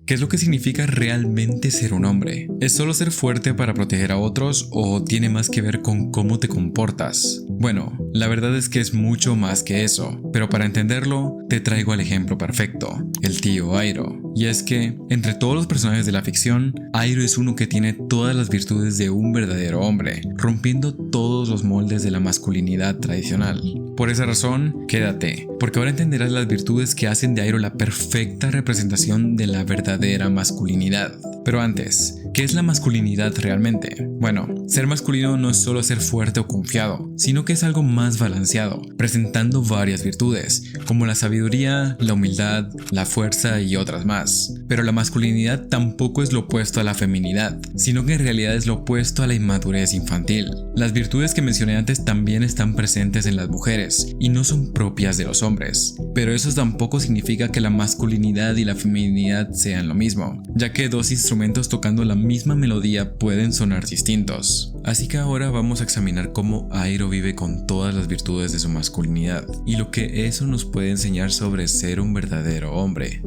¿Qué es lo que significa realmente ser un hombre? ¿Es solo ser fuerte para proteger a otros o tiene más que ver con cómo te comportas? Bueno, la verdad es que es mucho más que eso, pero para entenderlo, te traigo el ejemplo perfecto, el tío Airo. Y es que, entre todos los personajes de la ficción, Airo es uno que tiene todas las virtudes de un verdadero hombre, rompiendo todos los moldes de la masculinidad tradicional. Por esa razón, quédate, porque ahora entenderás las virtudes que hacen de Airo la perfecta representación de la verdadera masculinidad. Pero antes, ¿qué es la masculinidad realmente? Bueno, ser masculino no es solo ser fuerte o confiado, sino que es algo más balanceado, presentando varias virtudes, como la sabiduría, la humildad, la fuerza y otras más. Pero la masculinidad tampoco es lo opuesto a la feminidad, sino que en realidad es lo opuesto a la inmadurez infantil. Las virtudes que mencioné antes también están presentes en las mujeres y no son propias de los hombres, pero eso tampoco significa que la masculinidad y la feminidad sean lo mismo, ya que dos instrumentos tocando la misma melodía pueden sonar distintos. Así que ahora vamos a examinar cómo Airo vive con todas las virtudes de su masculinidad y lo que eso nos puede enseñar sobre ser un verdadero hombre.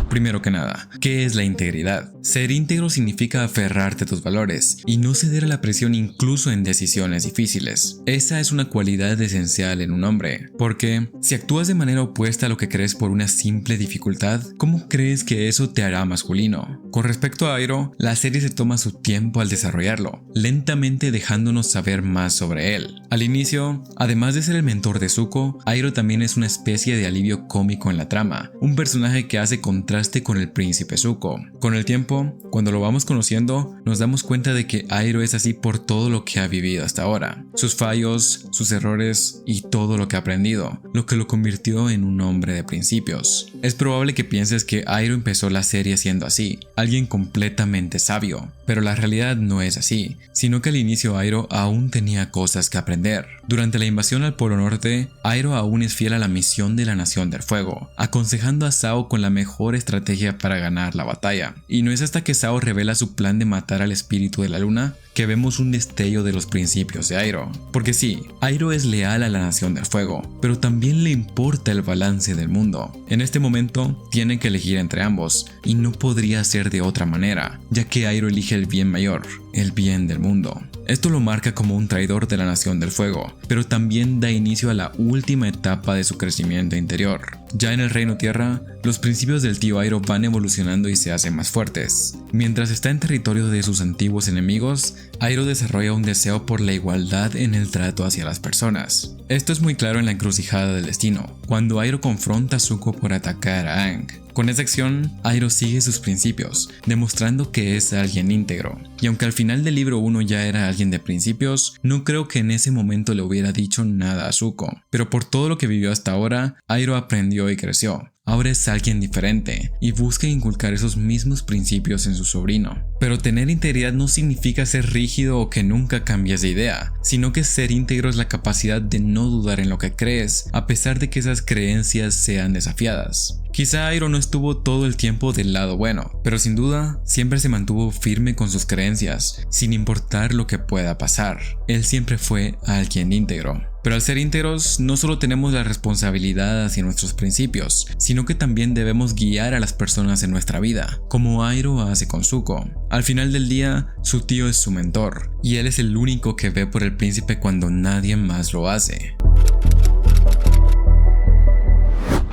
Primero que nada, ¿qué es la integridad? Ser íntegro significa aferrarte a tus valores y no ceder a la presión incluso en decisiones difíciles. Esa es una cualidad esencial en un hombre, porque si actúas de manera opuesta a lo que crees por una simple dificultad, ¿cómo crees que eso te hará masculino? Con respecto a Airo, la serie se toma su tiempo al desarrollarlo, lentamente dejándonos saber más sobre él. Al inicio, además de ser el mentor de Zuko, Airo también es una especie de alivio cómico en la trama, un personaje que hace contraste con el príncipe Zuko. Con el tiempo, cuando lo vamos conociendo, nos damos cuenta de que Airo es así por todo lo que ha vivido hasta ahora, sus fallos, sus errores y todo lo que ha aprendido, lo que lo convirtió en un hombre de principios. Es probable que pienses que Airo empezó la serie siendo así, alguien completamente sabio, pero la realidad no es así, sino que al inicio Airo aún tenía cosas que aprender. Durante la invasión al Polo Norte, Airo aún es fiel a la misión de la Nación del Fuego, aconsejando a Zhao con la mejor estrategia para ganar la batalla. Y no es hasta que Zhao revela su plan de matar al espíritu de la luna que vemos un destello de los principios de Airo. Porque sí, Airo es leal a la Nación del Fuego, pero también le importa el balance del mundo. En este momento, tiene que elegir entre ambos, y no podría ser de otra manera, ya que Airo elige el bien mayor, el bien del mundo. Esto lo marca como un traidor de la Nación del Fuego, pero también da inicio a la última etapa de su crecimiento interior. Ya en el Reino Tierra, los principios del tío Airo van evolucionando y se hacen más fuertes. Mientras está en territorio de sus antiguos enemigos, Airo desarrolla un deseo por la igualdad en el trato hacia las personas. Esto es muy claro en la encrucijada del destino, cuando Airo confronta a Zuko por atacar a Aang. Con esa acción, Airo sigue sus principios, demostrando que es alguien íntegro. Y aunque al final del libro 1 ya era alguien de principios, no creo que en ese momento le hubiera dicho nada a Zuko. Pero por todo lo que vivió hasta ahora, Airo aprendió y creció. Ahora es alguien diferente y busca inculcar esos mismos principios en su sobrino. Pero tener integridad no significa ser rígido o que nunca cambies de idea, sino que ser íntegro es la capacidad de no dudar en lo que crees, a pesar de que esas creencias sean desafiadas. Quizá Airo no estuvo todo el tiempo del lado bueno, pero sin duda siempre se mantuvo firme con sus creencias, sin importar lo que pueda pasar. Él siempre fue alguien íntegro. Pero al ser íntegros, no solo tenemos la responsabilidad hacia nuestros principios, sino que también debemos guiar a las personas en nuestra vida, como Airo hace con Zuko. Al final del día, su tío es su mentor, y él es el único que ve por el príncipe cuando nadie más lo hace.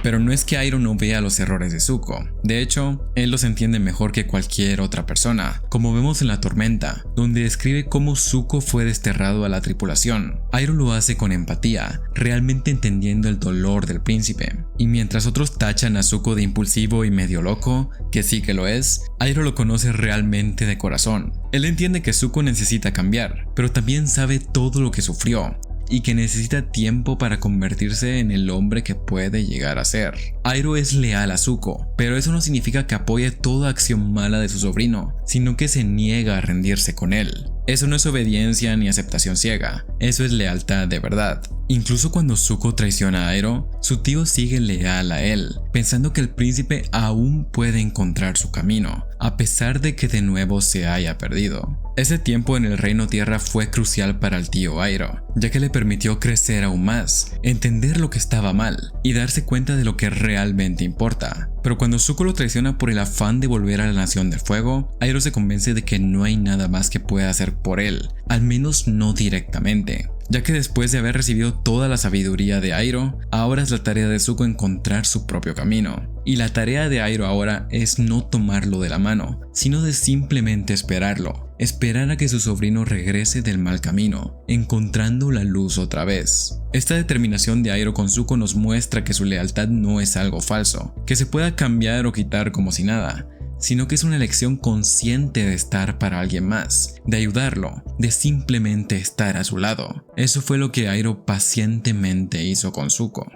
Pero no es que Airo no vea los errores de Zuko. De hecho, él los entiende mejor que cualquier otra persona, como vemos en La Tormenta, donde describe cómo Zuko fue desterrado a la tripulación. Airo lo hace con empatía, realmente entendiendo el dolor del príncipe. Y mientras otros tachan a Zuko de impulsivo y medio loco, que sí que lo es, Airo lo conoce realmente de corazón. Él entiende que Zuko necesita cambiar, pero también sabe todo lo que sufrió y que necesita tiempo para convertirse en el hombre que puede llegar a ser. Airo es leal a Zuko, pero eso no significa que apoye toda acción mala de su sobrino, sino que se niega a rendirse con él. Eso no es obediencia ni aceptación ciega, eso es lealtad de verdad. Incluso cuando Zuko traiciona a Airo, su tío sigue leal a él, pensando que el príncipe aún puede encontrar su camino, a pesar de que de nuevo se haya perdido. Ese tiempo en el Reino Tierra fue crucial para el tío Airo, ya que le permitió crecer aún más, entender lo que estaba mal y darse cuenta de lo que realmente importa. Pero cuando Zuko lo traiciona por el afán de volver a la Nación del Fuego, Airo se convence de que no hay nada más que pueda hacer por él, al menos no directamente. Ya que después de haber recibido toda la sabiduría de Airo, ahora es la tarea de Zuko encontrar su propio camino. Y la tarea de Airo ahora es no tomarlo de la mano, sino de simplemente esperarlo. Esperar a que su sobrino regrese del mal camino, encontrando la luz otra vez. Esta determinación de Airo con Zuko nos muestra que su lealtad no es algo falso, que se pueda cambiar o quitar como si nada, sino que es una elección consciente de estar para alguien más, de ayudarlo, de simplemente estar a su lado. Eso fue lo que Airo pacientemente hizo con Zuko.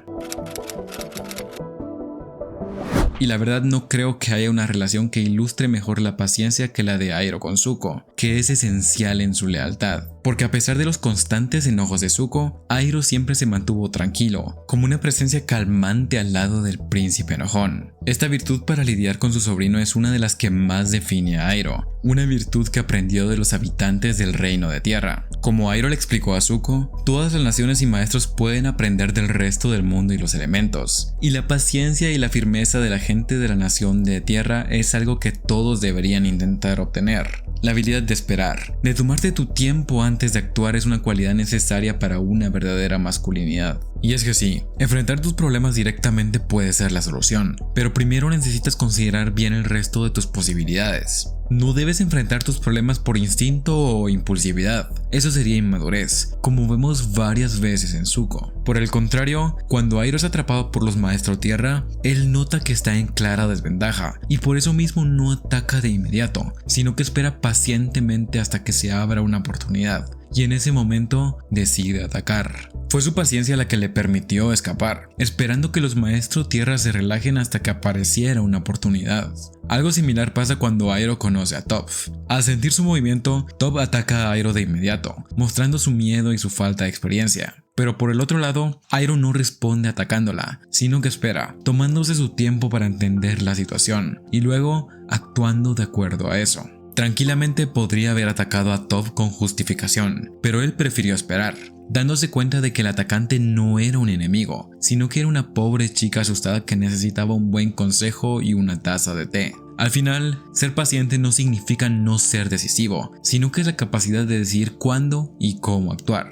Y la verdad no creo que haya una relación que ilustre mejor la paciencia que la de Airo con Zuko, que es esencial en su lealtad. Porque a pesar de los constantes enojos de Zuko, Airo siempre se mantuvo tranquilo, como una presencia calmante al lado del príncipe enojón. Esta virtud para lidiar con su sobrino es una de las que más define a Airo, una virtud que aprendió de los habitantes del Reino de Tierra. Como Airo le explicó a Zuko, todas las naciones y maestros pueden aprender del resto del mundo y los elementos, y la paciencia y la firmeza de la gente de la Nación de Tierra es algo que todos deberían intentar obtener. La habilidad de esperar, de tomarte tu tiempo antes de actuar es una cualidad necesaria para una verdadera masculinidad. Y es que sí, enfrentar tus problemas directamente puede ser la solución, pero primero necesitas considerar bien el resto de tus posibilidades. No debes enfrentar tus problemas por instinto o impulsividad, eso sería inmadurez, como vemos varias veces en Zuko. Por el contrario, cuando Airo es atrapado por los Maestro Tierra, él nota que está en clara desventaja, y por eso mismo no ataca de inmediato, sino que espera pacientemente hasta que se abra una oportunidad, y en ese momento decide atacar. Fue su paciencia la que le permitió escapar, esperando que los Maestro Tierra se relajen hasta que apareciera una oportunidad. Algo similar pasa cuando Airo conoce a Toph. Al sentir su movimiento, Toph ataca a Airo de inmediato, mostrando su miedo y su falta de experiencia. Pero por el otro lado, Airo no responde atacándola, sino que espera, tomándose su tiempo para entender la situación, y luego actuando de acuerdo a eso. Tranquilamente podría haber atacado a Toph con justificación, pero él prefirió esperar, dándose cuenta de que el atacante no era un enemigo, sino que era una pobre chica asustada que necesitaba un buen consejo y una taza de té. Al final, ser paciente no significa no ser decisivo, sino que es la capacidad de decidir cuándo y cómo actuar.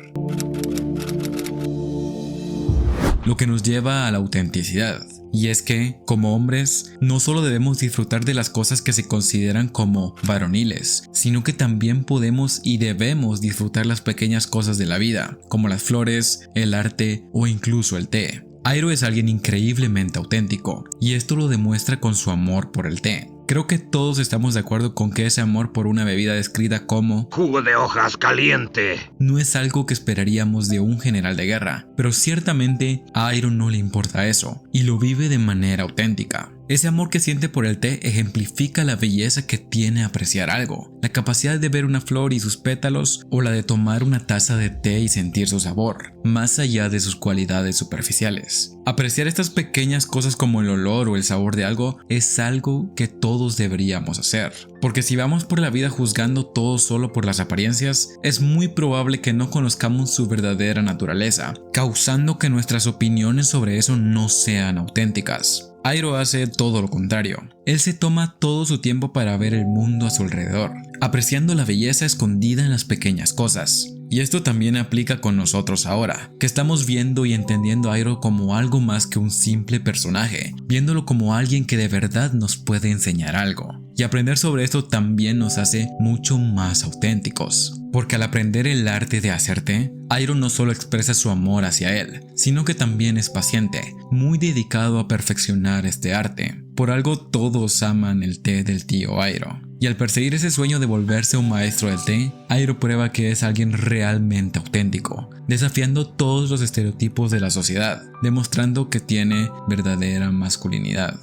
Lo que nos lleva a la autenticidad. Y es que, como hombres, no solo debemos disfrutar de las cosas que se consideran como varoniles, sino que también podemos y debemos disfrutar las pequeñas cosas de la vida, como las flores, el arte o incluso el té. Airo es alguien increíblemente auténtico, y esto lo demuestra con su amor por el té. Creo que todos estamos de acuerdo con que ese amor por una bebida descrita como jugo de hojas caliente no es algo que esperaríamos de un general de guerra, pero ciertamente a Airo no le importa eso, y lo vive de manera auténtica. Ese amor que siente por el té ejemplifica la belleza que tiene apreciar algo, la capacidad de ver una flor y sus pétalos, o la de tomar una taza de té y sentir su sabor, más allá de sus cualidades superficiales. Apreciar estas pequeñas cosas como el olor o el sabor de algo es algo que todos deberíamos hacer, porque si vamos por la vida juzgando todo solo por las apariencias, es muy probable que no conozcamos su verdadera naturaleza, causando que nuestras opiniones sobre eso no sean auténticas. Airo hace todo lo contrario. Él se toma todo su tiempo para ver el mundo a su alrededor, apreciando la belleza escondida en las pequeñas cosas. Y esto también aplica con nosotros ahora, que estamos viendo y entendiendo a Airo como algo más que un simple personaje, viéndolo como alguien que de verdad nos puede enseñar algo. Y aprender sobre esto también nos hace mucho más auténticos. Porque al aprender el arte de hacer té, Airo no solo expresa su amor hacia él, sino que también es paciente, muy dedicado a perfeccionar este arte. Por algo todos aman el té del tío Airo. Y al perseguir ese sueño de volverse un maestro del té, Airo prueba que es alguien realmente auténtico, desafiando todos los estereotipos de la sociedad, demostrando que tiene verdadera masculinidad.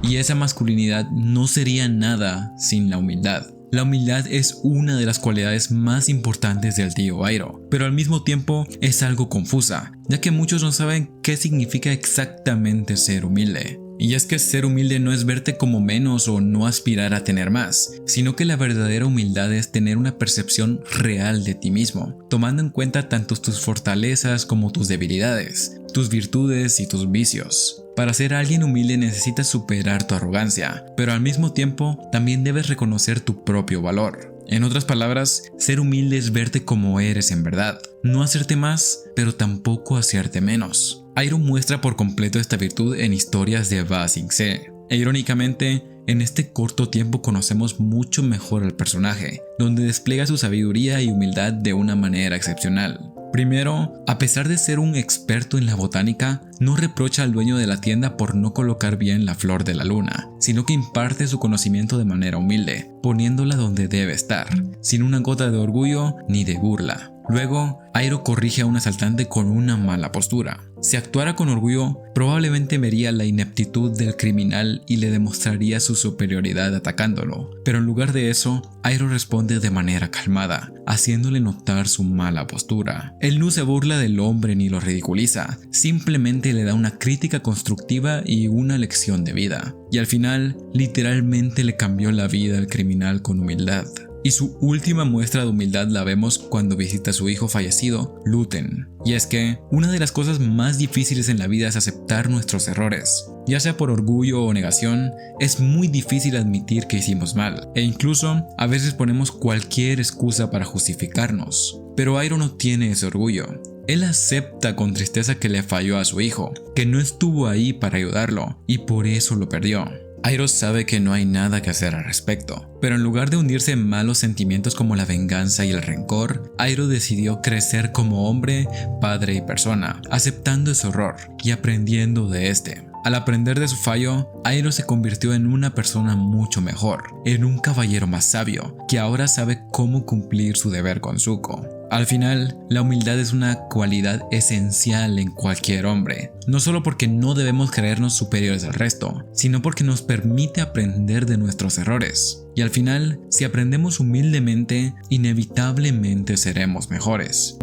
Y esa masculinidad no sería nada sin la humildad. la humildad es una de las cualidades más importantes del tío Airo, pero al mismo tiempo es algo confusa, ya que muchos no saben qué significa exactamente ser humilde. Y es que ser humilde no es verte como menos o no aspirar a tener más, sino que la verdadera humildad es tener una percepción real de ti mismo, tomando en cuenta tanto tus fortalezas como tus debilidades, tus virtudes y tus vicios. Para ser alguien humilde necesitas superar tu arrogancia, pero al mismo tiempo también debes reconocer tu propio valor. En otras palabras, ser humilde es verte como eres en verdad, no hacerte más, pero tampoco hacerte menos. Airo muestra por completo esta virtud en historias de Ba Sing Se. E irónicamente, en este corto tiempo conocemos mucho mejor al personaje, donde despliega su sabiduría y humildad de una manera excepcional. Primero, a pesar de ser un experto en la botánica, no reprocha al dueño de la tienda por no colocar bien la flor de la luna, sino que imparte su conocimiento de manera humilde, poniéndola donde debe estar, sin una gota de orgullo ni de burla. Luego, Airo corrige a un asaltante con una mala postura. Si actuara con orgullo, probablemente vería la ineptitud del criminal y le demostraría su superioridad atacándolo. Pero en lugar de eso, Airo responde de manera calmada, haciéndole notar su mala postura. Él no se burla del hombre ni lo ridiculiza, simplemente le da una crítica constructiva y una lección de vida. Y al final, literalmente le cambió la vida al criminal con humildad. Y su última muestra de humildad la vemos cuando visita a su hijo fallecido, Lu Ten. Y es que una de las cosas más difíciles en la vida es aceptar nuestros errores. Ya sea por orgullo o negación, es muy difícil admitir que hicimos mal, e incluso a veces ponemos cualquier excusa para justificarnos. Pero Airo no tiene ese orgullo. Él acepta con tristeza que le falló a su hijo, que no estuvo ahí para ayudarlo, y por eso lo perdió. Airo sabe que no hay nada que hacer al respecto, pero en lugar de hundirse en malos sentimientos como la venganza y el rencor, Airo decidió crecer como hombre, padre y persona, aceptando ese horror y aprendiendo de este. Al aprender de su fallo, Airo se convirtió en una persona mucho mejor, en un caballero más sabio, que ahora sabe cómo cumplir su deber con Zuko. Al final, la humildad es una cualidad esencial en cualquier hombre, no solo porque no debemos creernos superiores al resto, sino porque nos permite aprender de nuestros errores. Y al final, si aprendemos humildemente, inevitablemente seremos mejores.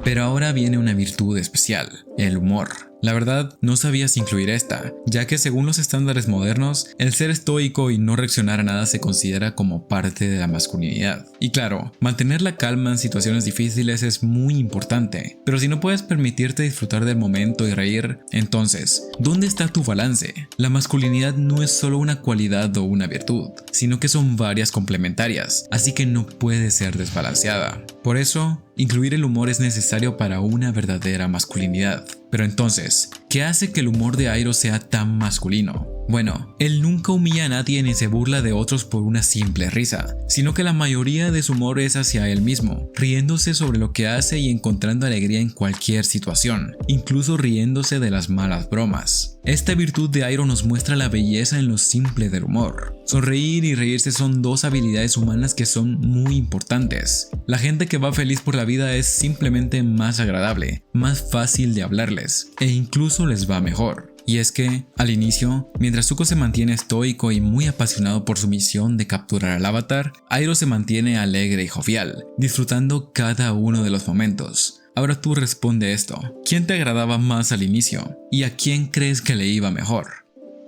Pero ahora viene una virtud especial, el humor. La verdad, no sabía si incluir esta, ya que según los estándares modernos, el ser estoico y no reaccionar a nada se considera como parte de la masculinidad. Y claro, mantener la calma en situaciones difíciles es muy importante, pero si no puedes permitirte disfrutar del momento y reír, entonces, ¿dónde está tu balance? La masculinidad no es solo una cualidad o una virtud, sino que son varias complementarias, así que no puede ser desbalanceada. Por eso, incluir el humor es necesario para una verdadera masculinidad. Pero entonces, ¿qué hace que el humor de Airo sea tan masculino? Bueno, él nunca humilla a nadie ni se burla de otros por una simple risa, sino que la mayoría de su humor es hacia él mismo, riéndose sobre lo que hace y encontrando alegría en cualquier situación, incluso riéndose de las malas bromas. Esta virtud de Airo nos muestra la belleza en lo simple del humor. Sonreír y reírse son dos habilidades humanas que son muy importantes. La gente que va feliz por la vida es simplemente más agradable, más fácil de hablarles, e incluso les va mejor. Y es que, al inicio, mientras Zuko se mantiene estoico y muy apasionado por su misión de capturar al Avatar, Airo se mantiene alegre y jovial, disfrutando cada uno de los momentos. Ahora tú responde esto. ¿Quién te agradaba más al inicio? ¿Y a quién crees que le iba mejor?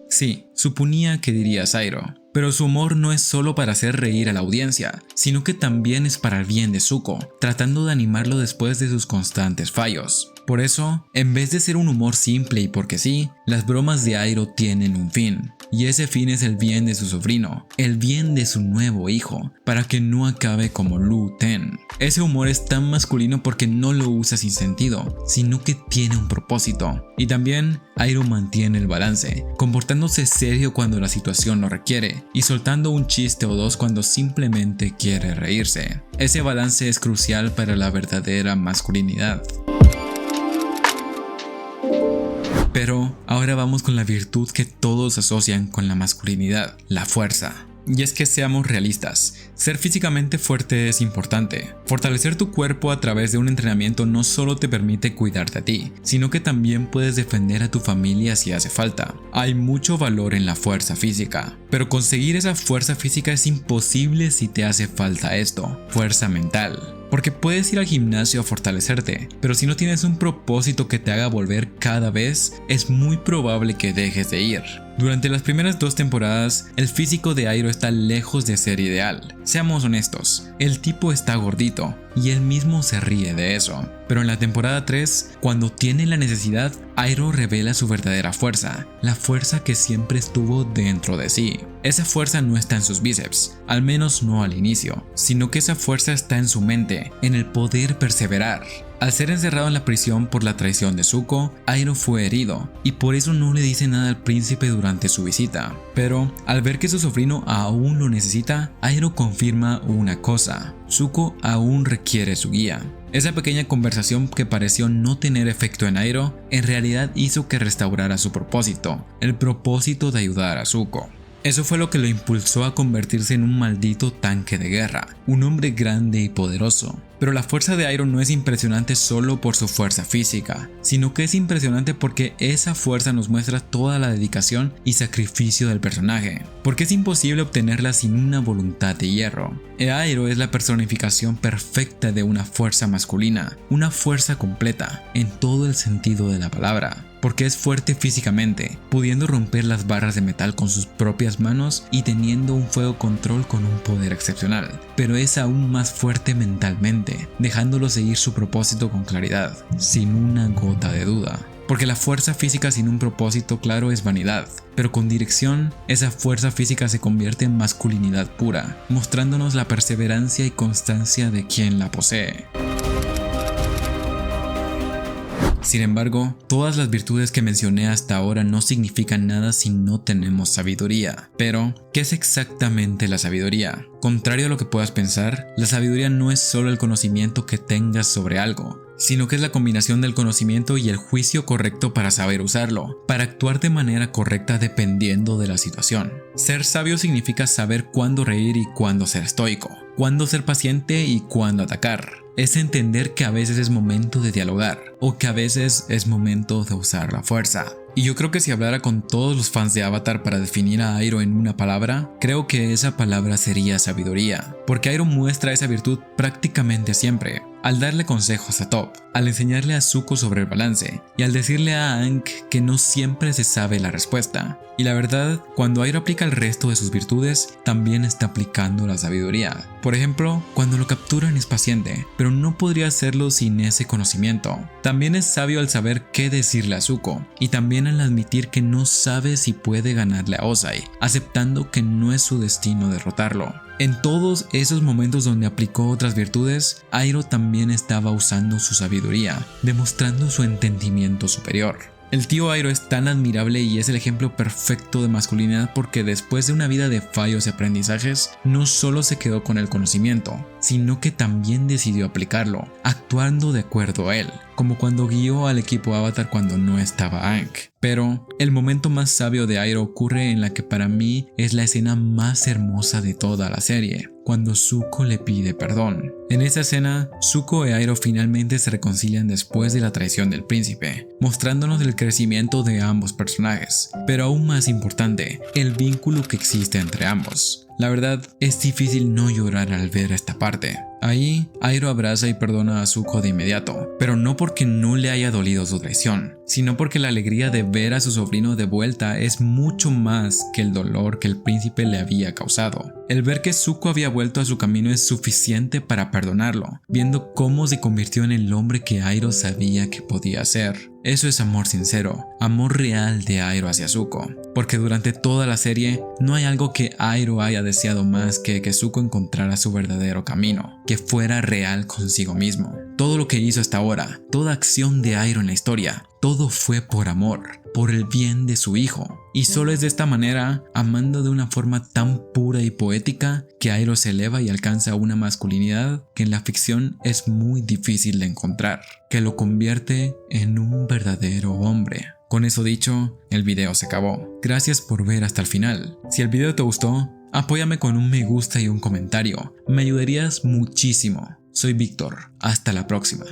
Sí, suponía que dirías Airo. Pero su humor no es solo para hacer reír a la audiencia, sino que también es para el bien de Zuko, tratando de animarlo después de sus constantes fallos. Por eso, en vez de ser un humor simple y porque sí, las bromas de Airo tienen un fin. Y ese fin es el bien de su sobrino, el bien de su nuevo hijo, para que no acabe como Lu Ten. Ese humor es tan masculino porque no lo usa sin sentido, sino que tiene un propósito. Y también, Airo mantiene el balance, comportándose serio cuando la situación lo requiere, y soltando un chiste o dos cuando simplemente quiere reírse. Ese balance es crucial para la verdadera masculinidad. Pero ahora vamos con la virtud que todos asocian con la masculinidad, la fuerza. y es que seamos realistas, ser físicamente fuerte es importante. Fortalecer tu cuerpo a través de un entrenamiento no solo te permite cuidarte a ti, sino que también puedes defender a tu familia si hace falta. Hay mucho valor en la fuerza física, pero conseguir esa fuerza física es imposible si te hace falta esto, fuerza mental. Porque puedes ir al gimnasio a fortalecerte, pero si no tienes un propósito que te haga volver cada vez, es muy probable que dejes de ir. Durante las primeras 2 temporadas, el físico de Airo está lejos de ser ideal. Seamos honestos, el tipo está gordito y él mismo se ríe de eso. Pero en la temporada 3, cuando tiene la necesidad, Airo revela su verdadera fuerza, la fuerza que siempre estuvo dentro de sí. Esa fuerza no está en sus bíceps, al menos no al inicio, sino que esa fuerza está en su mente, en el poder perseverar. Al ser encerrado en la prisión por la traición de Zuko, Airo fue herido y por eso no le dice nada al príncipe durante su visita. Pero al ver que su sobrino aún lo necesita, Airo confirma una cosa: Zuko aún requiere su guía. Esa pequeña conversación que pareció no tener efecto en Airo, en realidad hizo que restaurara su propósito, el propósito de ayudar a Zuko. Eso fue lo que lo impulsó a convertirse en un maldito tanque de guerra, un hombre grande y poderoso. Pero la fuerza de Airo no es impresionante solo por su fuerza física, sino que es impresionante porque esa fuerza nos muestra toda la dedicación y sacrificio del personaje, porque es imposible obtenerla sin una voluntad de hierro. Airo es la personificación perfecta de una fuerza masculina, una fuerza completa, en todo el sentido de la palabra. Porque es fuerte físicamente, pudiendo romper las barras de metal con sus propias manos y teniendo un fuego control con un poder excepcional, pero es aún más fuerte mentalmente, dejándolo seguir su propósito con claridad, sin una gota de duda. Porque la fuerza física sin un propósito claro es vanidad, pero con dirección, esa fuerza física se convierte en masculinidad pura, mostrándonos la perseverancia y constancia de quien la posee. Sin embargo, todas las virtudes que mencioné hasta ahora no significan nada si no tenemos sabiduría. Pero, ¿qué es exactamente la sabiduría? Contrario a lo que puedas pensar, la sabiduría no es solo el conocimiento que tengas sobre algo, sino que es la combinación del conocimiento y el juicio correcto para saber usarlo, para actuar de manera correcta dependiendo de la situación. Ser sabio significa saber cuándo reír y cuándo ser estoico, cuándo ser paciente y cuándo atacar. Es entender que a veces es momento de dialogar o que a veces es momento de usar la fuerza. Y yo creo que si hablara con todos los fans de Avatar para definir a Airo en una palabra, creo que esa palabra sería sabiduría, porque Airo muestra esa virtud prácticamente siempre, al darle consejos a Toph, al enseñarle a Zuko sobre el balance y al decirle a Aang que no siempre se sabe la respuesta. Y la verdad, cuando Airo aplica el resto de sus virtudes, también está aplicando la sabiduría. Por ejemplo, cuando lo capturan es paciente, pero no podría hacerlo sin ese conocimiento. También es sabio al saber qué decirle a Zuko, y también al admitir que no sabe si puede ganarle a Ozai, aceptando que no es su destino derrotarlo. En todos esos momentos donde aplicó otras virtudes, Airo también estaba usando su sabiduría, demostrando su entendimiento superior. El tío Airo es tan admirable y es el ejemplo perfecto de masculinidad porque después de una vida de fallos y aprendizajes, no solo se quedó con el conocimiento, sino que también decidió aplicarlo, actuando de acuerdo a él, como cuando guió al equipo Avatar cuando no estaba Aang. Pero el momento más sabio de Airo ocurre en la que para mí es la escena más hermosa de toda la serie, cuando Zuko le pide perdón. En esa escena, Zuko y Airo finalmente se reconcilian después de la traición del príncipe, mostrándonos el crecimiento de ambos personajes, pero aún más importante, el vínculo que existe entre ambos. La verdad, es difícil no llorar al ver esta parte. Ahí, Airo abraza y perdona a Zuko de inmediato, pero no porque no le haya dolido su traición, sino porque la alegría de ver a su sobrino de vuelta es mucho más que el dolor que el príncipe le había causado. El ver que Zuko había vuelto a su camino es suficiente para perdonarlo, viendo cómo se convirtió en el hombre que Airo sabía que podía ser. Eso es amor sincero, amor real de Airo hacia Zuko, porque durante toda la serie no hay algo que Airo haya deseado más que Zuko encontrara su verdadero camino, que fuera real consigo mismo. Todo lo que hizo hasta ahora, toda acción de Airo en la historia, todo fue por amor, por el bien de su hijo. Y solo es de esta manera, amando de una forma tan pura y poética, que Airo se eleva y alcanza una masculinidad que en la ficción es muy difícil de encontrar, que lo convierte en un verdadero hombre. Con eso dicho, el video se acabó. Gracias por ver hasta el final. Si el video te gustó, Apóyame con un me gusta y un comentario, me ayudarías muchísimo. Soy Víctor, hasta la próxima.